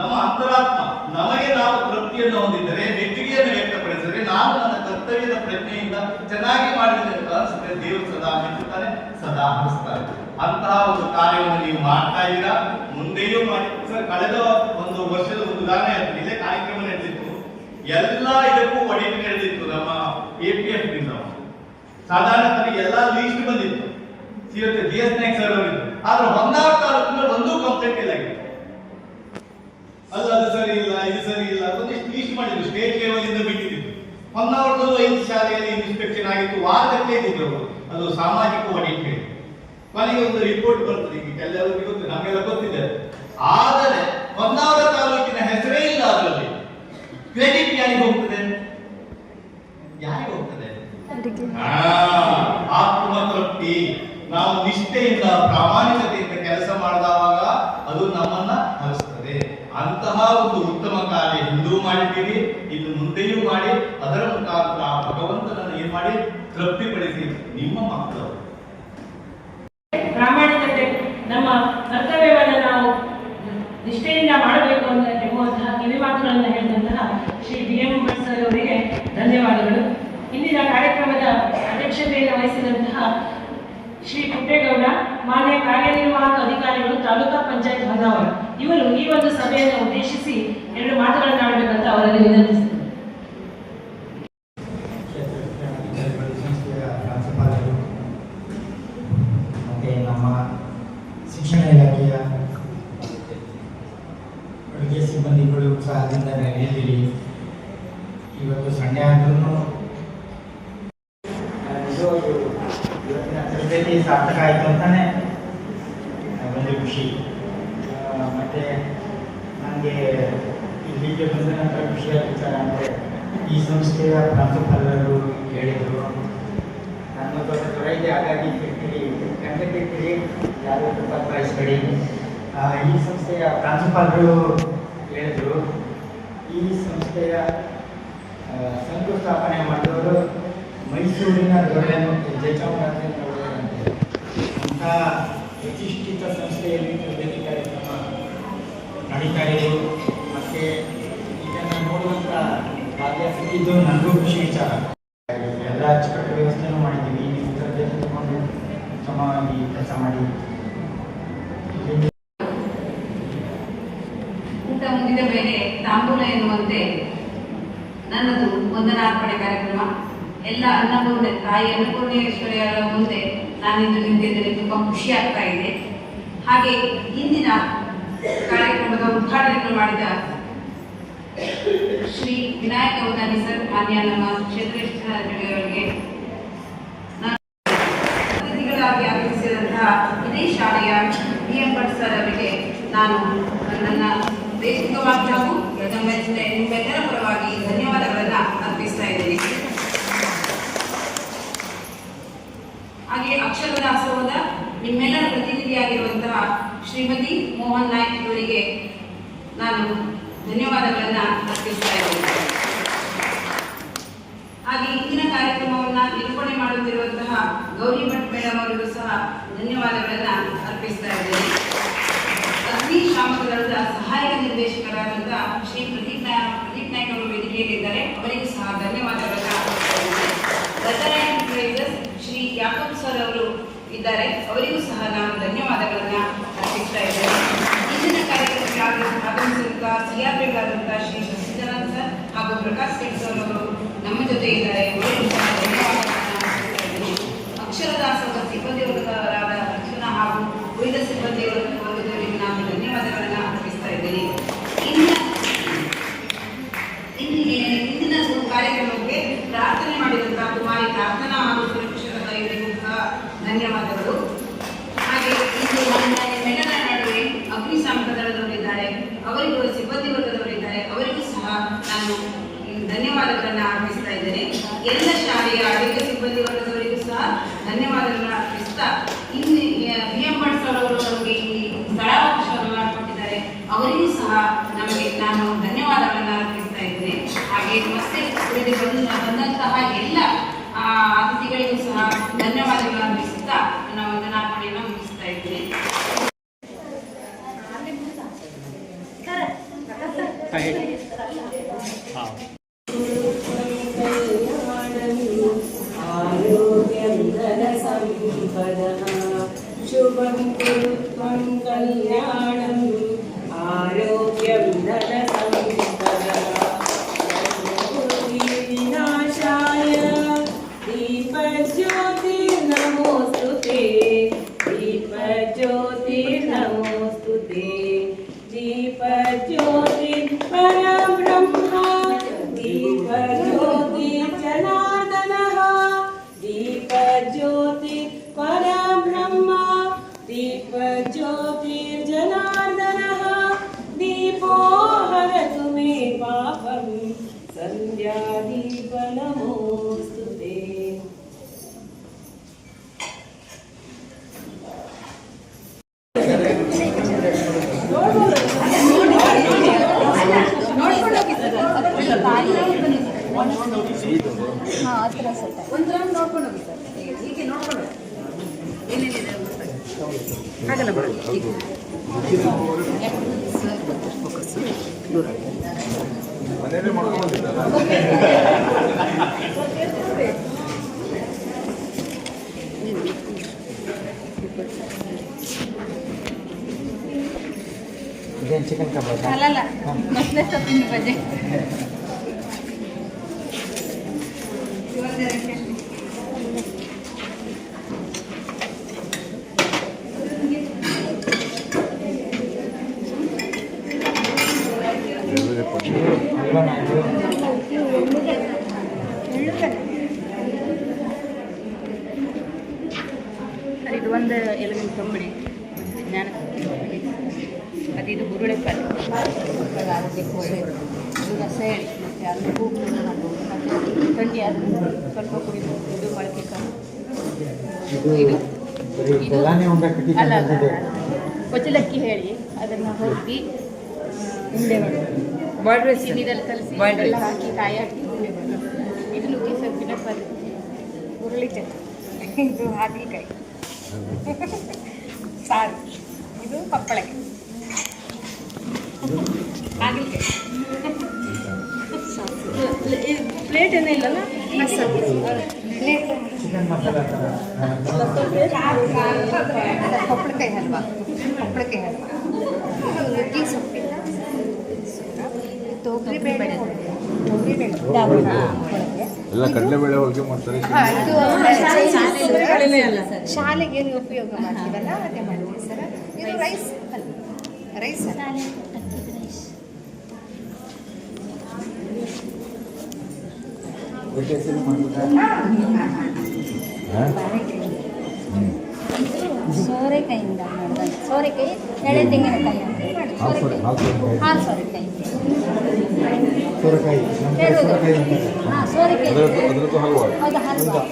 ನಮ್ಮ ಅಂತರಾತ್ಮ. ನಮಗೆ ನಾವು ತೃಪ್ತಿಯನ್ನು ಹೊಂದಿದ್ದರೆ, ಮೆಚ್ಚುಗೆಯನ್ನು ವ್ಯಕ್ತಪಡಿಸಿದರೆ, ನಾನು ನನ್ನ ಕರ್ತವ್ಯದ ಪ್ರಜ್ಞೆಯಿಂದ ಚೆನ್ನಾಗಿ ಮಾಡಿದರೆ ಅನಿಸುತ್ತೆ, ದೇವರು ಸದಾ ಮೆಚ್ಚುತ್ತಾನೆ, ಸದಾ ಹರಿಸ್ತಾರೆ. ಅಂತಹ ಒಂದು ಕಾರ್ಯವನ್ನು ನೀವು ಮಾಡ್ತಾ ಇದ್ದೀರಾ, ಮುಂದೆಯೂ ಮಾಡಿ. ಸರ್, ಕಳೆದ ಒಂದು ವರ್ಷದ ಒಂದು ಉದಾಹರಣೆ ಆಗ್ತದೆ. ಇಲ್ಲೇ ಕಾರ್ಯಕ್ರಮ ನಡೆದಿತ್ತು, ಎಲ್ಲ ಇದಕ್ಕೂ ಒಡೆದು ನಡೆದಿತ್ತು. ನಮ್ಮ APF ನಿಂದ ಸಾಧಾರಣ ಎಲ್ಲ ಲೀಸ್ಟ್ ಬಂದಿತ್ತು. ಶ್ರೀಯುತ GS ನಾಯ್ಕ್ ಸರ್ ಅವರಿದ್ರು. ಆದ್ರೆ ಹೊನ್ನಾವರ ತಾಲೂಕಿನಲ್ಲಿ ಒಂದೂ ಕಂಪ್ಲೇಂಟ್ ಇಲ್ಲ ಆಗಿದೆ. ಅದು ಸರಿ ಇಲ್ಲ, ಇದು ಸರಿ ಇಲ್ಲ, ಒಂದಿಷ್ಟು ಲೀಸ್ಟ್ ಮಾಡಿದ್ರು. ಸ್ಟೇಟ್ ಲೆವೆಲ್ ಇಂದ ಬಿಟ್ಟಿದ್ದು. ಹೊನ್ನಾವರದಲ್ಲೂ 5 ಶಾಲೆಯಲ್ಲಿ ಇನ್ಸ್ಪೆಕ್ಷನ್ ಆಗಿತ್ತು. ವಾರದಲ್ಲೇ ಇದ್ದಿದ್ರು ಅವರು. ಅದು ಸಾಮಾಜಿಕ ಒಡೆಯುತ್ತೆ. ಕೊನೆಗೆ ಒಂದು ರಿಪೋರ್ಟ್ ಬರ್ತದೆ. ಈಗ ಎಲ್ಲರಿಗೂ ಗೊತ್ತಿದೆ, ನಮಗೆಲ್ಲ ಗೊತ್ತಿದೆ. ಆದರೆ ಹೊನ್ನಾವರ ತಾಲೂಕಿನ ಹೆಸರೇ ಇಲ್ಲ ಅದರಲ್ಲಿ. ಕ್ರೆಡಿಟ್ ಯಾರಿಗೆ ಹೋಗ್ತದೆ? ಆತ್ಮತೃಪ್ತಿ. ನಾವು ನಿಷ್ಠೆಯಿಂದ ಪ್ರಾಮಾಣಿಕತೆಯಿಂದ ಕೆಲಸ ಮಾಡಿದಾಗ ಅದು ನಮ್ಮನ್ನ ಹರಿಸ್ತದೆ. ಅಂತಹ ಒಂದು ಉತ್ತಮ ಕಾರ್ಯ ಹಿಂದೂ ಮಾಡಿದ್ದೀರಿ, ಇನ್ನು ಮುಂದೆಯೂ ಮಾಡಿ. ಅದರ ಮುಖಾಂತರ ಆ ಭಗವಂತನನ್ನು ಏನ್ ಮಾಡಿ ತೃಪ್ತಿಪಡಿಸಿ ನಿಮ್ಮ ಮಕ್ಕಳು. ಪ್ರಾಮಾಣಿಕತೆ, ನಮ್ಮ ಕರ್ತವ್ಯವನ್ನು ನಾವು ನಿಷ್ಠೆಯಿಂದ ಮಾಡಬೇಕು ಅಂತ ಎಂಬುವಂತಹ ಕಿವಿ ಮಾತುಗಳನ್ನು ಹೇಳಿದಂತಹ ಶ್ರೀ BM ಭಟ್ ಸರ್ ಅವರಿಗೆ ಧನ್ಯವಾದಗಳು. ಇಂದಿನ ಕಾರ್ಯಕ್ರಮದ ಅಧ್ಯಕ್ಷತೆಯನ್ನು ವಹಿಸಿದಂತಹ ಶ್ರೀ ಪುಟ್ಟೇಗೌಡ, ಮಾನ್ಯ ಕಾರ್ಯನಿರ್ವಾಹಕ ಅಧಿಕಾರಿಗಳು, ತಾಲೂಕಾ ಪಂಚಾಯತ್ ಹೊನ್ನಾವರ, ಇವರು ಈ ಒಂದು ಸಭೆಯನ್ನು ಉದ್ದೇಶಿಸಿ 2 ಮಾತುಗಳನ್ನು ಆಡಬೇಕಂತ ಅವರಲ್ಲಿ ವಿನಂತಿಸಿದರು. ಮತ್ತೆ ನಮ್ಮ ಶಿಕ್ಷಣ ಇಲಾಖೆಯ ಅಡುಗೆ ಸಿಬ್ಬಂದಿಗಳು, ಏನೇ ಆದ್ರೂ ಇದು ಇವತ್ತಿನ ತರಬೇತಿ ಸಾರ್ಥಕ ಆಯಿತು ಅಂತಾನೆ ಒಂದು ಖುಷಿ. ಮತ್ತು ನನಗೆ ಇಲ್ಲಿಗೆ ಬಂದ ನಂತರ ಖುಷಿಯಾದ ವಿಚಾರ ಅಂದರೆ ಈ ಸಂಸ್ಥೆಯ ಪ್ರಾಂಶುಪಾಲರು ಹೇಳಿದರು ನನ್ನ ದೊಡ್ಡ ಇದೆ, ಹಾಗಾಗಿ ಕಂಡಕ್ಟಿರಿ ಯಾರು ತಪ್ಪಾಯಿಸ್ಬೇಡಿ. ಈ ಸಂಸ್ಥೆಯ ಪ್ರಾಂಶುಪಾಲರು ಹೇಳಿದರು, ಈ ಸಂಸ್ಥೆಯ ಶಂಕುಸ್ಥಾಪನೆ ಮಾಡಿದವರು ಮೈಸೂರಿನ ದೊರೆಯನ್ನು ಜಯಚಾಮರಾಜೇಂದ್ರವರಂತೆ. ಅಂತಹ ಪ್ರತಿಷ್ಠಿತ ಸಂಸ್ಥೆಯಲ್ಲಿ ತರಬೇತಿ ಕಾರ್ಯಕ್ರಮ ನಡೀತಾ ಇದೆ. ಮತ್ತು ಇದನ್ನು ನೋಡುವಂಥ ಭಾಗ್ಯ ಸಿಕ್ಕಿದ್ದು ನನಗೂ ಖುಷಿ ವಿಚಾರ. ಎಲ್ಲ ಅಚ್ಚುಕಟ್ಟು ವ್ಯವಸ್ಥೆನೂ ಮಾಡಿದ್ದೀವಿ. ನೀವು ತರಬೇತಿ ತಗೊಂಡು ಉತ್ತಮವಾಗಿ ಕೆಲಸ ಮಾಡಿ. ಊಟ ಮುಗಿದ ಮೇಲೆ ತಾಂಬೂಲ ಎನ್ನುವಂತೆ ನನ್ನದು ವಂದನಾರ್ಪಣೆ ಕಾರ್ಯಕ್ರಮ. ಎಲ್ಲ ಅನ್ನಪೂರ್ಣೆ ತಾಯಿ ಅನ್ನಪೂರ್ಣೇಶ್ವರಿಯರ ಮುಂದೆ ನಾನಿಂದು ನಿಂತಿದ್ದೇನೆ. ತುಂಬ ಖುಷಿ ಆಗ್ತಾ ಇದೆ. ಹಾಗೆ ಇಂದಿನ ಕಾರ್ಯಕ್ರಮದ ಉದ್ಘಾಟನೆಯನ್ನು ಮಾಡಿದ ಶ್ರೀ ವಿನಾಯಕ ಉದಾನಿ ಸರ್, ಮಾನ್ಯ ನಮ್ಮ ಕ್ಷೇತ್ರಾಧಿಕಾರಿಗಳಿಗೆ, ಅತಿಥಿಗಳಾಗಿ ಆಗಮಿಸಿದಂತಹ ಇದೇ ಶಾಲೆಯ BM ಭಟ್ ಸರ್ ಅವರಿಗೆ ನಾನು ನನ್ನ ವೈಯಕ್ತಿಕವಾಗಿ ಹಾಗೂ ನಿಮ್ಮೆಲ್ಲರ ಪರವಾಗಿ ಧನ್ಯವಾದಗಳನ್ನು ಅರ್ಪಿಸ್ತಾ ಇದ್ದೇನೆ. ಹಾಗೆ ಅಕ್ಷರ ದಾಸೋಹದ ನಿಮ್ಮೆಲ್ಲರ ಪ್ರತಿನಿಧಿಯಾಗಿರುವಂತಹ ಶ್ರೀಮತಿ ಮೋಹನ್ ನಾಯ್ಕ್ ಇವರಿಗೆ ನಾನು ಧನ್ಯವಾದಗಳನ್ನು ಅರ್ಪಿಸ್ತಾ ಇದ್ದೇನೆ. ಹಾಗೆ ಇಂದಿನ ಕಾರ್ಯಕ್ರಮವನ್ನು ನಿರೂಪಣೆ ಮಾಡುತ್ತಿರುವಂತಹ ಗೌರಿ ಭಟ್ ಮೇಡಮ್ ಅವರಿಗೂ ಸಹ ಧನ್ಯವಾದಗಳನ್ನು ಅರ್ಪಿಸ್ತಾ ಇದ್ದೇನೆ. ಅಗ್ನಿಶಾಮಕ ದಳದ ಸಹಾಯಕ ನಿರ್ದೇಶಕರಾದಂತಹ ಶ್ರೀ ಪ್ರದೀಪ್ ನಾಯ್ಕ್ ಅವರು ವೇದಿಕೆಯಲ್ಲಿದ್ದಾರೆ. ಅವರಿಗೂ ಸಹ ಧನ್ಯವಾದಗಳನ್ನು ಅರ್ಪಿಸ್ತಾ ಇದ್ದೇನೆ. ರಚನಾ ಶ್ರೀ ಯಾಕೂಬ್ ಸರ್ ಅವರು ಇದ್ದಾರೆ. ಅವರಿಗೂ ಸಹ ನಾನು ಧನ್ಯವಾದಗಳನ್ನು ಅರ್ಪಿಸ್ತಾ ಇದ್ದೇನೆ. ಇಂದಿನ ಕಾರ್ಯಕ್ರಮಕ್ಕೆ ಆಗಮಿಸಿದಂತಹ ಸಿಆರ್ಪಿಗಳಾದಂತಹ ಶ್ರೀ ಸಿದ್ದರಾಮ್ ಸರ್ ಹಾಗೂ ಪ್ರಕಾಶ್ ಶೆಟ್ಟಿ ಸರ್ ಅವರು ನಮ್ಮ ಜೊತೆ ಇದ್ದಾರೆ. ಅವರಿಗೂ ಸಹ ಧನ್ಯವಾದಗಳನ್ನು ಅರ್ಪಿಸ್ತಾ ಇದ್ದೇನೆ. ಅಕ್ಷರ ದಾಸೋಹದ ಸಿಬ್ಬಂದಿ ವರ್ಗದವರಾದ ರಕ್ಷಣಾ ಹಾಗೂ ಉಳಿದ ಸಿಬ್ಬಂದಿ ವರ್ಗದವರಿಗೆ ನಾನು ಧನ್ಯವಾದಗಳನ್ನು ಅರ್ಪಿಸ್ತಾ ಇದ್ದೇನೆ. ಇಂದಿನ ಕಾರ್ಯಕ್ರಮಕ್ಕೆ ಪ್ರಾರ್ಥನೆ ಮಾಡಿದಂತಹ ಕುಮಾರಿ ಪ್ರಾರ್ಥನಾ ಹಾಗೂ ಸುರಕ್ಷತಾ ಇವರಿಗೂ ಸಹ ಧನ್ಯವಾದಗಳು. ಹಾಗೆ ಇಂದು ನಿಮ್ಮೆಲ್ಲರ ನಡುವೆ ಅಗ್ನಿಶಾಮಕ ದಳದವರಿದ್ದಾರೆ, ಅವರಿಗೂ ಸಿಬ್ಬಂದಿ ವರ್ಗದವರಿದ್ದಾರೆ. ಅವರಿಗೂ ಸಹ ನಾನು ಧನ್ಯವಾದಗಳನ್ನು ಅರ್ಪಿಸ್ತಾ ಇದ್ದೇನೆ. ಎಲ್ಲ ಶಾಲೆಯ ಆರೋಗ್ಯ ಸಿಬ್ಬಂದಿ ವರ್ಗದವರಿಗೂ ಸಹ ಧನ್ಯವಾದಗಳನ್ನು ಅರ್ಪಿಸ್ತಾ, ಇನ್ನು BM ಭಟ್ ಸರ್ ಅವರು ನಮಗೆ ಈ ಸ್ಥಳಾವಕಾಶವನ್ನು ಮಾಡಿಕೊಟ್ಟಿದ್ದಾರೆ. ಅವರಿಗೂ ಸಹ ನಾನು ಧನ್ಯವಾದಗಳನ್ನು ಅರ್ಪಿಸ್ತಾ ಇದ್ದೇನೆ. ಹಾಗೆ ಮತ್ತೆ ಬಂದಂತಹ ಎಲ್ಲ ಅತಿಥಿಗಳಿಗೂ ಸಹ ಧನ್ಯವಾದಗಳನ್ನು ಅರ್ಪಿಸುತ್ತಾ ನನ್ನ ವಂದನಾರ್ಪಣೆಯನ್ನು ಮುಗಿಸ್ತಾ ಇದ್ದೇನೆ. ಶುಭಂ ಕುರು ತ್ವಂ ಕಲ್ಯಾಣಂ ಆರೋಗ್ಯಂ ಧನ ಸಂಪದಃ ವಿನಾಶಾಯ ದೀಪಜ್ಯೋತಿ ನಮೋಸ್ತುತೆ ದೀಪಜ್ಯೋತಿ ನಮೋಸ್ತುತೆ ದೀಪಜ್ಯೋತಿ ಪರಬ್ರಹ್ಮ ದೀಪಜ್ಯೋತಿ ಜನಾರ್ದನಃ ದೀಪಜ್ಯೋತಿ ಪರಬ್ರಹ್ಮ दीपज्योतिर्जनार्दनः दीपो हरतु मे पापं सन्ध्यादीप नमोऽस्तु ते। ಒಂದು ರೌಂಡ್ ನೋಡ್ಕೊಂಡು ಹೋಗಿ ಸರ್, ಹೀಗೆ ನೋಡ್ಕೊಂಡು ಹೋಗಿ ಏನೇನಿದೆ ಆಗಲ್ಲ ಮನೆಯಲ್ಲೇ ಮಾಡ್ಕೊಂಡಿದ್ದಾರೆ. ಇದೇನು ಚಿಕನ್ ಕಬಾಬ್ ಅಲ್ಲಲ್ಲ ಮಸಾಲೆ ಸೊಪ್ಪಿನ ಬಜೆ ಅಲ್ವಾ ಇದು ಒಂದು ಎಲೆವಿನ ತಂಬಳಿ ಜ್ಞಾನ ಅದು ಇದು ಗುರುಳೆ ಪಲ್ಯ ಇದು ರಸ ಹೇಳಿ ಮತ್ತು ಅದು ಹೂವು ಮಾಡ್ಬೋದು ಮತ್ತು ಥಂಡಿ ಆದರೂ ಸ್ವಲ್ಪ ಕುಡಿಬೋದು ಇದು ಮೊಳಕೆ ಕಾಳು ಇದು ಅಲ್ಲ ಕೊಚ್ಚಲಕ್ಕಿ ಹೇಳಿ ಅದನ್ನು ಹುಡುಕಿ ಉಂಡೆಗಳು ಬಾಯ್ಲ್ ನೀರಲ್ಲಿ ಕಲಸಿ ಎಲ್ಲ ಹಾಕಿ ಕಾಯಿ ಹಾಕಿ ಉಂಡೆಗಳು ಇದು ನುಗ್ಗಿ ಸೊಪ್ಪಿನ ಪಲ್ಯ ಹುರುಳಿ ಚಟ್ನಿ ಇದು ಹಾಗಲಕಾಯಿ ಸಾರು ಇದು ಪಪ್ಪಳಕ್ಕೆ ಹಾಗಲಕಾಯಿ ಪ್ಲೇಟ್ ಏನೂ ಇಲ್ಲಲ್ಲ ಚಿಕನ್ ಮಸಾಲ ಪಪ್ಪಳಕಾಯಿ ಹಲ್ವಾ ಪಪ್ಪಳಕಾಯಿ ಹಲ್ವಾ ನುಗ್ಗಿ ಸೊಪ್ಪಿನ ತೊಗರಿಬೇಳೆ ಎಲ್ಲ ಕಡಲೆಬೇಳೆ ಹೋಗಿ ಮಾಡ್ತಾರೆ. ಶಾಲೆಗೆ ಏನು ಉಪಯೋಗ ಮಾಡ್ತೀವಲ್ಲ ಅದೇ ಮಾಡ್ತೀವಿ ಸರ್. ಇದು ರೈಸ್ ಅಲ್ಲ ರೈಸ್ ಸೋರೆಕಾಯಿಯಿಂದ ಮಾಡಿದಾಗ ಸೋರೆಕಾಯಿ ಎಳೆ ತೆಂಗಿನಕಾಯಿ ಹಾಲು ಸೋರೆಕಾಯಿ ಹಾಂ ಸೋರೆಕಾಯಿ ಅದ್ರದ್ದು ಹಲ್ವಾ ಹೌದು ಹಲ್ವಾ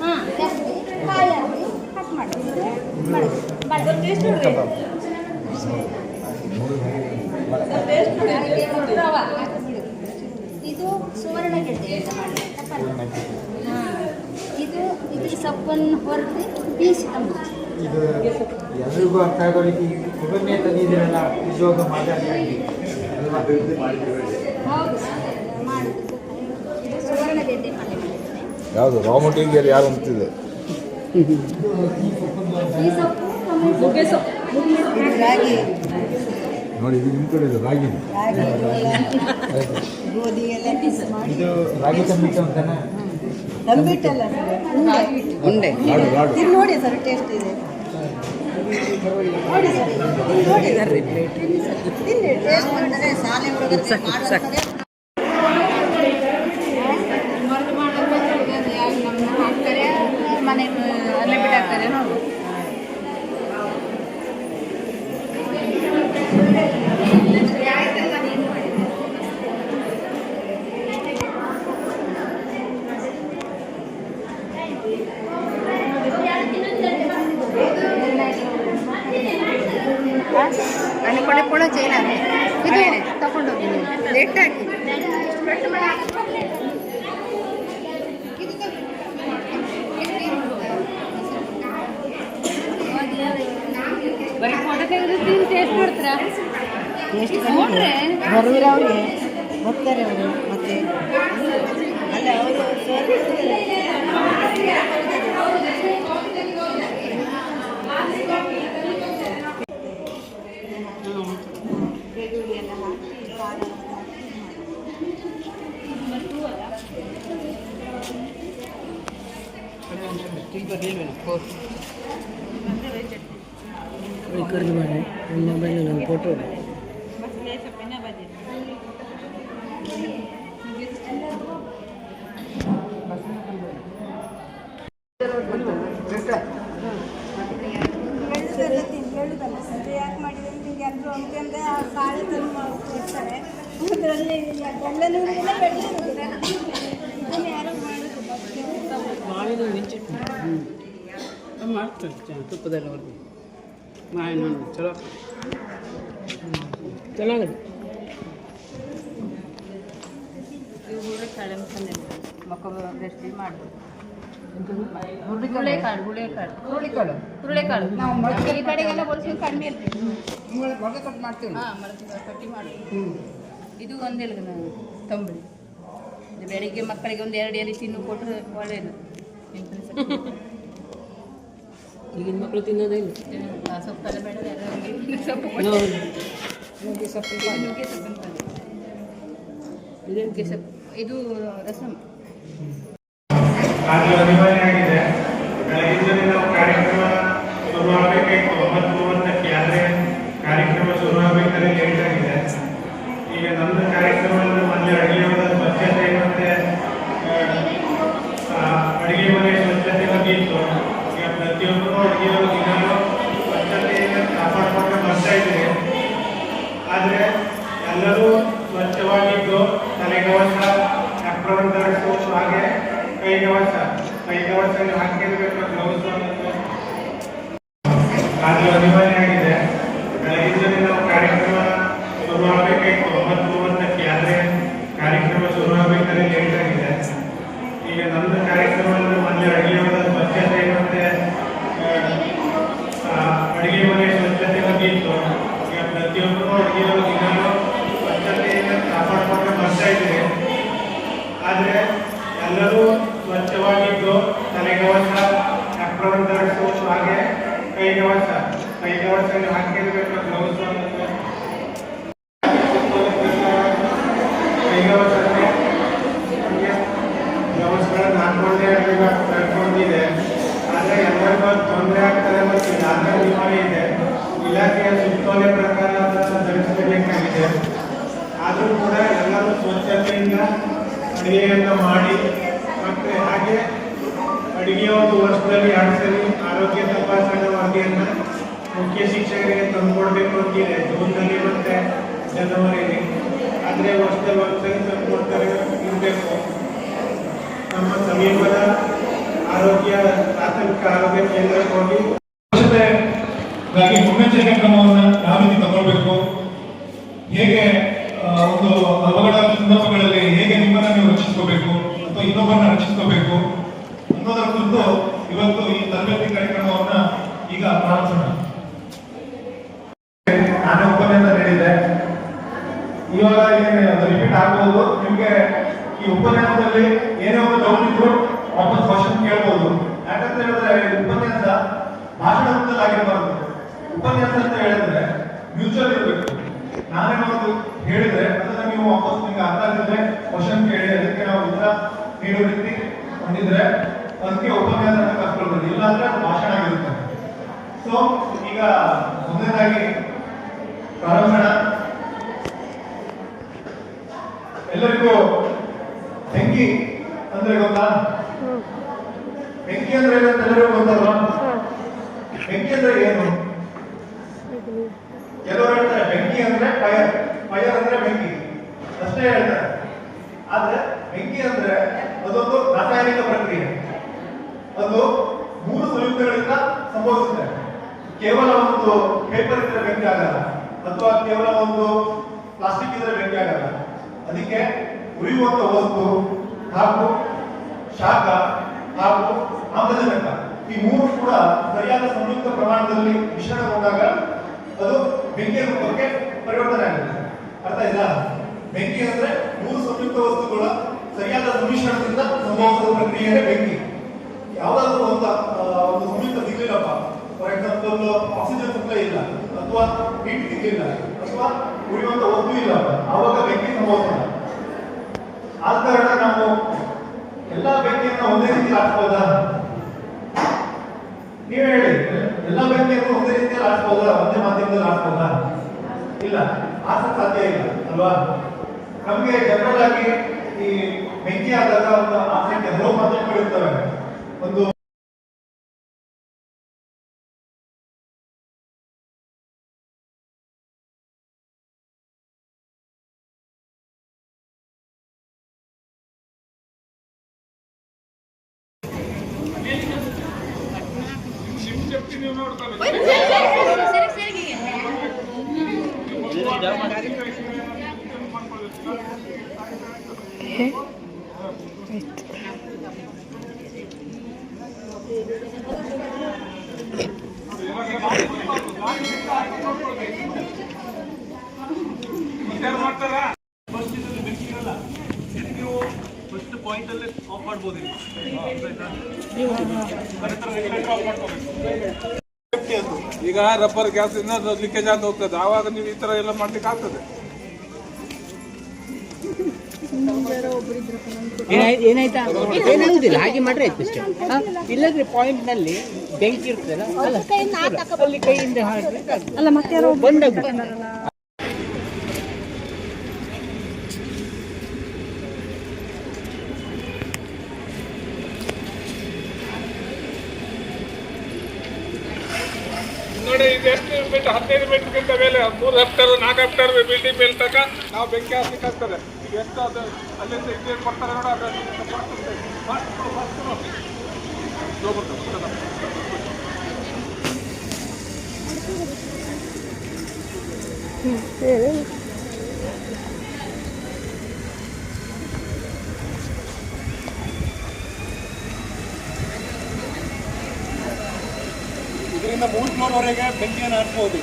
ಹಾಂ ಜಾಸ್ತಿ ಕಾಯಿ ಹಾಕಿ ಕಟ್ ಮಾಡಿ ಇದು ಸುವರ್ಣಗೆಡ್ಡೆಯಿಂದ ಮಾಡಿ ಹಾಂ ಇದು ಸೊಪ್ಪನ್ನು ಹೊರತು ಪೀಸ್ ತಂಬುಚ್ಚಿ ಇದು ಎಲ್ರಿಗೂ ಅರ್ಥ ಆಗೋರಿಗೆ ಸುಗನ್ಯ ತಂದಿದ್ದೀರಲ್ಲ ಉದ್ಯೋಗ ಮಾತಾಡಿ ಅಲ್ವಾ? ಹೌದು ಮಾಡಿದ್ದು ಇದು ಸುವರ್ಣಗೆಡ್ಡೆ ಪಲ್ಯ ಮಾಡಿದ್ದೇನೆ. ಯಾವುದು ರಾ ಮಟೀರಿಯಲ್ ಯಾರು ಅಂತಿದೆ? ಈ ಸೊಪ್ಪು ನುಗ್ಗೆ ಸೊಪ್ಪು ರಾಗಿ ನೋಡಿ ಇದು ನಿಮ್ಮ ಕಡೆ ಇದೆ ರಾಗಿ ಗೋಧಿ ಎಲ್ಲ ಪೀಸ್ ಮಾಡಿ ಇದು ರಾಗಿ ತಂಬಿಟ್ಟು ಅಂತಾನೆ ತಂಬಿಟ್ಟಲ್ಲ ಉಂಡೆ ಲಾಡು ಇದು ನೋಡಿ ಸರ್ ಟೇಸ್ಟ್ ಇದೆ ನೋಡಿ ಸರ್ ನೋಡಿ ತಿನ್ನಿ ಟೇಸ್ಟ್ ಬಂದರೆ ಶಾಲೆ ಹುಡುಗರಿಗೆ ಮಾಡ್ತಾರೆ ನಮ್ಮ ಹಾಕ್ತಾರೆ ಮನೆಗೆ ಅಲ್ಲೇ ಬಿಟ್ಟಾಕ್ತಾರೆ ನೋಡಿ ಅಲ್ಲಿ ಕೊಡೆ ಕೂಡ ಚೈನ ಇದು ತಗೊಂಡೋಗಿ ಲೇಟ್ ಹಾಕಿ ಬರೀ ಫೋಟೋ ತೆಗೆದು ಟೇಸ್ಟ್ ಮಾಡ್ತೀರಾ ಟೇಸ್ಟ್ ನೋಡ್ರೆ ಬರುವಿರ ಅವ್ರಿಗೆ ಬರ್ತಾರೆ ಅವರು ಮತ್ತೆ ಅಲ್ಲ ಅವರು ಎಲ್ಲ ಹಾಕಿ ಫೋಟೋ ಹೇಳುದಲ್ಲ ಸಂಜೆ ಯಾಕೆ ಮಾಡಿದ್ರೆ ನಿಮಗೆ ಎಲ್ಲರೂ ಅಂತಂದ್ರೆ ಆ ಕಾಳು ತಂದು ಕೊಡ್ತಾರೆ ಅದರಲ್ಲಿ ಗಂಡನೂ ಇದನ್ನು ಯಾರು ಮಾಡೋದು ಮಾಡ್ತಾರೆ ತುಪ್ಪದಲ್ಲಿ ಅವ್ರಿಗೆ ಮಾವಿನ ಚಲೋ ಚೆನ್ನಾಗಿದೆ ಹುರುಳಿಕಾಳು ಮಕ್ಕ ಬೆಳೆಸಿ ಮಾಡ್ಬೋದು ಹುರುಳಿಕಾಳು ಹುರುಳಿಕಾಳು ನಾವು ಈ ಕಡೆಗೆಲ್ಲ ಬಳಸೋದು ಕಡಿಮೆ ಇರ್ತದೆ ಮೊಳಕೆ ಕಟ್ ಮಾಡ್ತೀವಿ ಹಾಂ ಮೊಳಕೆ ಕಟ್ಟಿ ಮಾಡೋದು ಇದು ಒಂದೆಲ್ಲ ತಂಬಳಿ ಇದು ಬೆಳಿಗ್ಗೆ ಮಕ್ಕಳಿಗೆ ಒಂದು 2 ಎಲೆ ತಿನ್ನು ಕೊಟ್ಟರೆ ಒಳ್ಳೆಯದು ಈಗಿನ ಮಕ್ಕಳು ತಿನ್ನೋದೇ ಇಲ್ಲ ಸೊಪ್ಪೆಲ್ಲ ಬೆಳೆದ ಸೊಪ್ಪು ನುಗ್ಗೆ ಸೊಪ್ಪು ನುಗ್ಗೆ ಸೊಪ್ಪಿನ ಪಲ್ಯ ನುಗ್ಗೆ ಸೊಪ್ಪು ಇದು ರಸಂ ಅದು ಅನಿವಾರ್ಯ ಆಗಿದೆ. ಬೆಳಗಿನ ನಾವು ಕಾರ್ಯಕ್ರಮ ಶುರುವಾಗಬೇಕಾಯ್ತು 9:30ಕ್ಕೆ, ಆದರೆ ಕಾರ್ಯಕ್ರಮ ಶುರುವಾಗಬೇಕಾದ್ರೆ ಲೇಟ್ ಆಗಿದೆ. ಈಗ ನಮ್ಮದು ಕಾರ್ಯಕ್ರಮದಲ್ಲಿ ಮೊದಲೇ ಅಡುಗೆ ಸ್ವಚ್ಛತೆ ಮತ್ತು ಕವಚ ನೀವು ಹಾಕಿರ್ಬೇಕು ಗ್ಲೌಸ್ ಅನ್ನೋದು ಅದು ಅನಿವಾರ್ಯ ಆಗಿದೆ. ಬೆಳಗಿನ ನಾವು ಕಾರ್ಯಕ್ರಮ ಶುರು ಆಗಬೇಕಾಯ್ತು 9:30ಕ್ಕೆ, ಆದರೆ ಕಾರ್ಯಕ್ರಮ ಶುರು ಆಗಬೇಕಾದ್ರೆ ಲೇಟ್ ಆಗಿದೆ. ಈಗ ನಮ್ಮದು ಕಾರ್ಯಕ್ರಮ ಮೊದಲೇ ಅಡುಗೆ ಮನೆ ಸ್ವಚ್ಛತೆ ಮತ್ತೆ ಅಡುಗೆ ಮನೆ ಸ್ವಚ್ಛತೆ ಬಗ್ಗೆ ಇತ್ತು. ಈಗ ಪ್ರತಿಯೊಬ್ಬರು ಅಡುಗೆ ದಿನವೂ ಸ್ವಚ್ಛತೆಯನ್ನು ಕಾಪಾಡಿಕೊಂಡು ಬರ್ತಾ ಇದ್ದೀವಿ. ಆದರೆ ಎಲ್ಲರೂ ಸ್ವಚ್ಛವಾಗಿದ್ದು ತಲೆಗವಚ, ಅಪ್ರನ್ ಧರಿಸುವುದು, ಹಾಗೆ ಕೈಗವಚ ನೀವು ಹಾಕಿರ್ಬೇಕು ಗ್ಲೌಸ್ ಅನ್ನೋದು ಕೈಗವಚಕ್ಕೆ ಗ್ಲೌಸ್ಗಳನ್ನು ಹಾಕೊಂಡೇ ಕರ್ಕೊಂಡಿದೆ. ಆದರೆ ಎಲ್ಲರಿಗೂ ತೊಂದರೆ ಆಗ್ತದೆ ಮತ್ತು ಯಾವ್ದೇ ನಿಯಮ ಇದೆ, ಇಲಾಖೆಯ ಸುತ್ತೋಲೆ ಪ್ರಕಾರ ಅದನ್ನು ಧರಿಸಬೇಕಾಗಿದೆ. ಆದರೂ ಕೂಡ ಎಲ್ಲರೂ ಸ್ವಚ್ಛತೆಯಿಂದ ಅಡುಗೆಯನ್ನು ಮಾಡಿ ಮತ್ತು ಹಾಗೆ ಅಡುಗೆಯ ಒಂದು ವರ್ಷದಲ್ಲಿ 2 ಸಲ ಆರೋಗ್ಯ ತಪಾಸಣೆ ವರದಿಯನ್ನು ಮುಖ್ಯ ಶಿಕ್ಷಕರಿಗೆ ತಂದುಕೊಡ್ಬೇಕು ಅಂತಿದೆ ಜೂನ್ನಲ್ಲಿ ಮತ್ತು ಜನವರಿಯಲ್ಲಿ. ಆದರೆ ವರ್ಷದಲ್ಲಿ 1 ಸಲ ತಂದುಕೊಡ್ತಾರೆ ಇರಬೇಕು. ನಮ್ಮ ಸಮೀಪದ ಪ್ರಾಥಮಿಕ ಆರೋಗ್ಯ ಕೇಂದ್ರಕ್ಕೆ ಹೋಗಿ ಸ್ವಚ್ಛತೆಗಾಗಿ ಮುನ್ನೆಚ್ಚರಿಕೆ ಕ್ರಮವನ್ನು ಯಾವ ರೀತಿ ತಗೊಳ್ಬೇಕು, ಹೇಗೆ ಒಂದು ಅವಘಡ ಸಂದರ್ಭಗಳಲ್ಲಿ ಹೇಗೆ ನಿಮ್ಮನ್ನ ನೀವು ರಕ್ಷಿಸ್ಕೋಬೇಕು ಅಥವಾ ಇನ್ನೊಬ್ಬರನ್ನ ರಕ್ಷಿಸ್ಕೋಬೇಕು ಅನ್ನೋದರ ಕುರಿತು ಇವತ್ತು ಈ ತರಬೇತಿ ಕಾರ್ಯಕ್ರಮವನ್ನ ಈಗ ಪ್ರಾರಂಭಿಸೋಣ. ನಾನು ಉಪನ್ಯಾಸ ನೀಡಿದ್ದೆ, ಇವಾಗ ರಿಪೀಟ್ ಆಗ್ಬೋದು. ನಿಮ್ಗೆ ಈ ಉಪನ್ಯಾಸದಲ್ಲಿ ಏನೇ ಒಂದು ಡೌಟ್ ಇದ್ರು ವಾಪಸ್ ಕ್ವಶನ್ ಕೇಳ್ಬೋದು. ಯಾಕಂತ ಹೇಳಿದ್ರೆ ಉಪನ್ಯಾಸ ಭಾಷಣ ಆಗಿರಬಾರ್ದು. ಉಪನ್ಯಾಸ ಅಂತ ಹೇಳಿದ್ರೆ ಮ್ಯೂಚುವಲ್ ಇರಬೇಕು. ನಾನೇನೋ ಹೇಳಿದ್ರೆ ಅದನ್ನ ನೀವು ವಾಪಸ್ ನಿಮ್ಗೆ ಅರ್ಥ ಆಗಿದ್ರೆ ಕ್ವಶನ್ ಕೇಳಿ ಅದಕ್ಕೆ ನಾವು ಉತ್ತರ ನೀಡೋ ರೀತಿ ಹೊಂದಿದ್ರೆ ಅದಕ್ಕೆ ಉಪನ್ಯಾಸ ಅಂತ ಕರ್ಕೊಳ್ಬೋದು. ಇಲ್ಲ ಅಂದ್ರೆ ಅದು ಭಾಷಣ ಆಗಿರುತ್ತೆ. ಸೊ ಈಗ ಮೊದಲನೇದಾಗಿ ಪ್ರಾರಂಭ. ಎಲ್ಲರಿಗೂ ಬೆಂಕಿ ಅಂದ್ರೆ ಗೊತ್ತಾ? ಬೆಂಕಿ ಅಂದ್ರೆ ಏನಂತ ಎಲ್ಲರಿಗೂ ಗೊತ್ತಲ್ವಾ? ಬೆಂಕಿ ಅಂದ್ರೆ ಏನು? ಕೆಲವರು ಹೇಳ್ತಾರೆ ಬೆಂಕಿ ಅಂದ್ರೆ ಫೈರ್, ಫೈರ್ ಅಂದ್ರೆ ಬೆಂಕಿ ಅಷ್ಟೇ ಹೇಳ್ತಾರೆ. ಆದ್ರೆ ಬೆಂಕಿ ಅಂದ್ರೆ ಅದೊಂದು ರಾಸಾಯನಿಕ ಪ್ರಕ್ರಿಯೆ. ಅದು 3 ಸಂಯುಕ್ತಗಳಿಂದ ಸಂಭವಿಸುತ್ತೆ. ಕೇವಲ ಒಂದು ಪೇಪರ್ ಇದ್ರೆ ಬೆಂಕಿ ಆಗಲ್ಲ, ಅಥವಾ ಕೇವಲ ಒಂದು ಪ್ಲಾಸ್ಟಿಕ್ ಇದ್ರೆ ಬೆಂಕಿ ಆಗಲ್ಲ. ಅದಕ್ಕೆ ಉರಿಯುವಂತ ವಸ್ತು ಹಾಗೂ ಶಾಖ ಹಾಗೂ ಆಮ್ಲಜನಕ ಈ 3 ಕೂಡ ಸರಿಯಾದ ಸಂಯುಕ್ತ ಪ್ರಮಾಣದಲ್ಲಿ ಮಿಶ್ರಣಗೊಂಡಾಗ ಅದು ಬೆಂಕಿಯ ರೂಪಕ್ಕೆ ಪರಿವರ್ತನೆ ಆಗುತ್ತೆ. ಅರ್ಥ ಆಯ್ತಾ? ಬೆಂಕಿ ಅಂದ್ರೆ 3 ಸಂಯುಕ್ತ ವಸ್ತುಗಳ ಸರಿಯಾದ ಸಮ್ಮಿಶ್ರಣದಿಂದ ಸಂಭವಿಸುವ ಪ್ರಕ್ರಿಯೆಯೇ ಬೆಂಕಿ. ಯಾವುದಾದ್ರೂ ಒಂದು ಸಂಯುಕ್ತ ಸಿಗ್ಲಿಲ್ಲಪ್ಪ, ಫಾರ್ ಎಕ್ಸಾಂಪಲ್ ಆಕ್ಸಿಜನ್ ಸಪ್ಲೈ ಇಲ್ಲ, ಅಥವಾ ಹೀಟ್ ಸಿಗ್ಲಿಲ್ಲ, ಅಥವಾ ಉಳಿಯುವಂತ ವಸ್ತು ಇಲ್ಲಪ್ಪ, ಆವಾಗ ಬೆಂಕಿ ಸಂಭವಿಸಲ್ಲ. ಆದ ಕಾರಣ ನಾವು ಎಲ್ಲಾ ಬೆಂಕಿಯನ್ನು ಒಂದೇ ರೀತಿ ಹಾಕ್ಬೋದಾ? ನೀವು ಹೇಳಿ, ಎಲ್ಲಾ ಬೆಂಕಿಯನ್ನು ಒಂದೇ ರೀತಿಯಲ್ಲಿ ಹಾಕ್ಬೋದಾ? ಒಂದೇ ಮಾಧ್ಯಮದಲ್ಲಿ ಹಾಕ್ಬೋದಾ? ಇಲ್ಲ, ಹಾಕಕ್ಕೆ ಸಾಧ್ಯ ಇಲ್ಲ ಅಲ್ವಾ? ನಮ್ಗೆ ಜನರಲ್ ಆಗಿ ಈ ಬೆಂಕಿ ಆದಾಗ ಒಂದು ಹಾಕಕ್ಕೆ ಹಲವು ಮಾಧ್ಯಮಗಳು ಇರ್ತವೆ. ಒಂದು ಫಸ್ಟ್ ಪಾಯಿಂಟ್ ಅಲ್ಲಿ ಆಫ್ ಮಾಡ್ಬೋದು. ಈಗ ರಬ್ಬರ್ ಗ್ಯಾಸ್ ಇಂದ ಲೀಕೇಜ್ ಆಗಿ ಹೋಗ್ತದೆ, ಆವಾಗ ನೀವು ಈ ತರ ಎಲ್ಲ ಮಾಡ್ಲಿಕ್ಕೆ ಆಗ್ತದೆ. ಏನಾಯ್ತಾ ಏನಾಗುದಿಲ್ಲ, ಹಾಗೆ ಮಾಡ್ರೆ ಆಯ್ತು ಅಷ್ಟೇ. ಇಲ್ಲದ್ರೆ ಪಾಯಿಂಟ್ ನಲ್ಲಿ ಬೆಂಕಿ ಇರ್ತದಲ್ಲ, ಅಲ್ಲಿ ಕೈಯಿಂದ ಅಲ್ಲ ಮತ್ತೆ ಬಂದಾಗ ನೋಡಿ, ಇದು ಎಷ್ಟು ಮೀಟರ್? 15 ಮೀಟರ್ಗಿಂತ ಮೇಲೆ 3 ಹೆಕ್ಟರ್ 4 ಹೆಕ್ಟರ್ ಬಿಲ್ಡಿಂಗ್ ಮೇಲೆ ತನಕ ನಾವು ಬೆಂಕಿ ಹಾಕ್ಲಿಕ್ಕೆ ಆಗ್ತದೆ. ಈಗ ಎಷ್ಟು ಅದು ಅಲ್ಲಿಂದ ಇಲ್ಲಿ ಕೊಡ್ತಾರೆ ನೋಡು, ಅದು ಫಸ್ಟ್ ನೋಡಿ ಇದರಿಂದ 3 ಫ್ಲೋರ್ವರೆಗೆ ಬೆಂಕಿಯನ್ನು ಹಚ್ಬೋದು.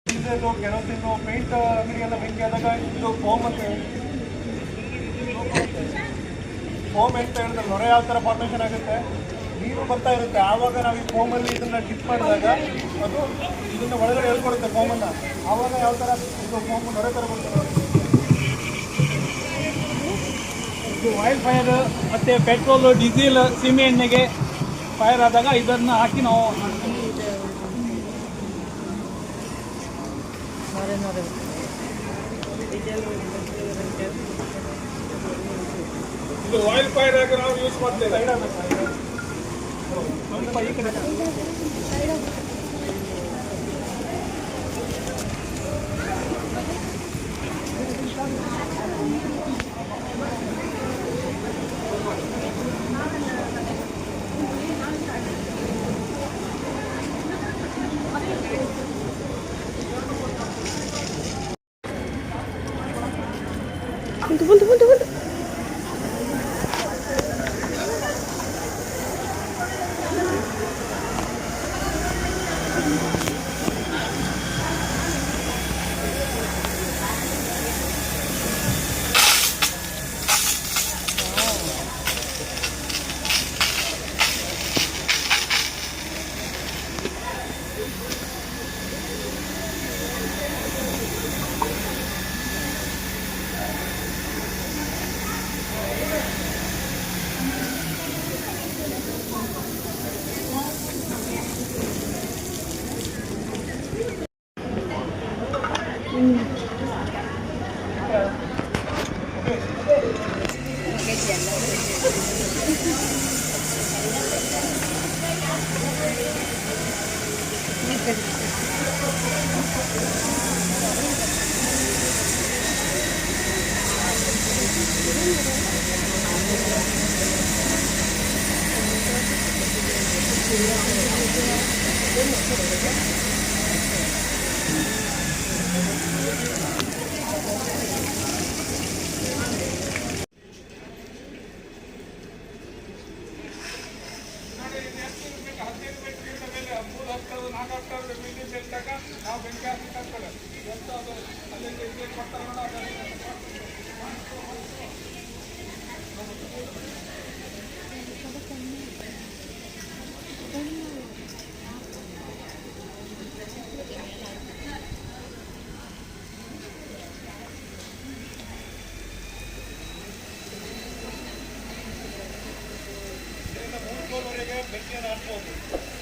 ಇದು ಕೆರೋಸಿನ್ ಪೇಂಟ್ ಅಂಗಡಿಯೆಲ್ಲ ಬೆಂಕಿ ಆದಾಗ ಇದು ಫೋಮ್ ಅಂತ ಹೇಳಿ ಫೋಮ್ ಅಂತ ಹೇಳಿದ್ರೆ ನೊರೆ ಯಾವ ಥರ ಫಾರ್ಮೇಷನ್ ಆಗುತ್ತೆ, ನೀರು ಬರ್ತಾ ಇರುತ್ತೆ. ಆವಾಗ ನಾವು ಈ ಫೋಮಲ್ಲಿ ಇದನ್ನು ಡಿಪ್ ಮಾಡಿದಾಗ ಅದು ಇದನ್ನು ಒಳಗಡೆ ಹೇಳ್ಕೊಡುತ್ತೆ ಫೋಮನ್ನು. ಆವಾಗ ಯಾವ ಥರ ಇದು ಫೋಮ್ ನೊರೆ ಥರ ಬರುತ್ತೆ. ಇದು ಆಯಿಲ್ ಫೈರ್ ಮತ್ತು ಪೆಟ್ರೋಲು, ಡೀಸೆಲ್, ಸೀಮೆ ಎಣ್ಣೆಗೆ ಫೈರ್ ಆದಾಗ ಇದನ್ನು ಹಾಕಿ ನಾವು ಇದು ಆಯಿಲ್ ಫೈರ್ ಆಗಿ ನಾವು ಯೂಸ್ ಮಾಡ್ತೇವೆ. ಸ್ವಲ್ಪ ಈ ಕಡೆ ಬೆಂಕಿಯನ್ನು ಹಚ್ಬೋದು.